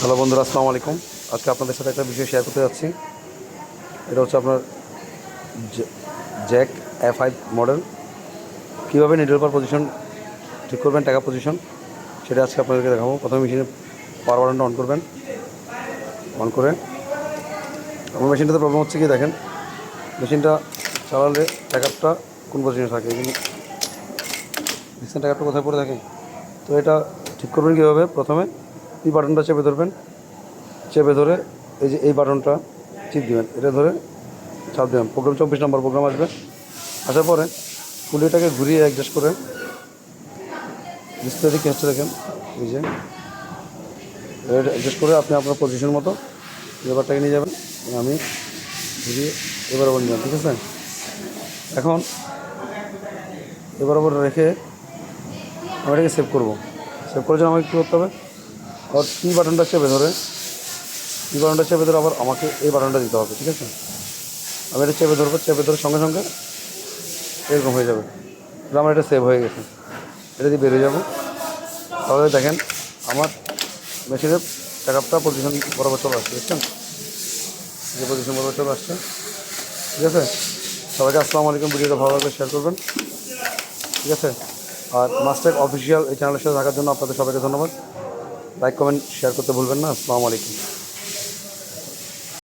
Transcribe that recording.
Hello বন্ধুরা, আসসালামু আলাইকুম। আজকে আপনাদের সাথে একটা বিষয় শেয়ার করতে যাচ্ছি। এটা হচ্ছে আপনার জ্যাক F5 মডেল। কীভাবে নিডল পার পজিশন ঠিক করবেন, টাকা পজিশন, সেটা আজকে আপনাদেরকে দেখাবো। প্রথমে মেশিনের পাওয়ার বাটনটা অন করবেন। অন করে আমার মেশিনটাতে প্রবলেম হচ্ছে কি দেখেন, মেশিনটা চালালে ট্যাকআপটা কোন পজিশনে থাকে, কিন্তু দেখছেন ট্যাকআপটা কোথায় পড়ে থাকে। তো এটা ঠিক করবেন কীভাবে, প্রথমে এই বাটনটা চেপে ধরবেন। চেপে ধরে এই বাটনটা চিপ দেবেন, এটা ধরে চাপ দেবেন। প্রোগ্রাম 24 নম্বর প্রোগ্রাম আসবে। আসার পরে পুলিটাকে ঘুরিয়ে অ্যাডজাস্ট করে ডিসপ্লে দিকে হচ্ছে দেখেন, এই যে অ্যাডজাস্ট করে আপনি আপনার পজিশন মতো লেবারটাকে নিয়ে যাবেন। আমি ঘুরিয়ে এবার ওপর নিলাম, ঠিক আছে। এখন এবার ওপর রেখে আমি এটাকে সেভ করবো। সেভ করার জন্য আমাকে কী করতে হবে, আবার বাটনটা চেপে ধরে আবার আমাকে এই বাটনটা দিতে হবে, ঠিক আছে। আমি এটা চেপে ধরবো, চেপে ধরে সঙ্গে সঙ্গে এরকম হয়ে যাবে। আমার এটা সেভ হয়ে গেছে। এটা দিয়ে বেরিয়ে যাবো। তাহলে দেখেন আমার মেশিনের ব্যাকআপটা পজিশন বরাবর চলে আসছে, দেখছেন যে পজিশন বরাবর চলে আসছে, ঠিক আছে। সবাইকে আসসালামু আলাইকুম। ভিডিওটা ভালো লাগলে শেয়ার করবেন, ঠিক আছে। আর মাস্টার অফিসিয়াল এই চ্যানেলের সাথে থাকার জন্য আপনাদের সবাইকে ধন্যবাদ। লাইক কমেন্ট শেয়ার করতে ভুলবেন না। আসসালামু আলাইকুম।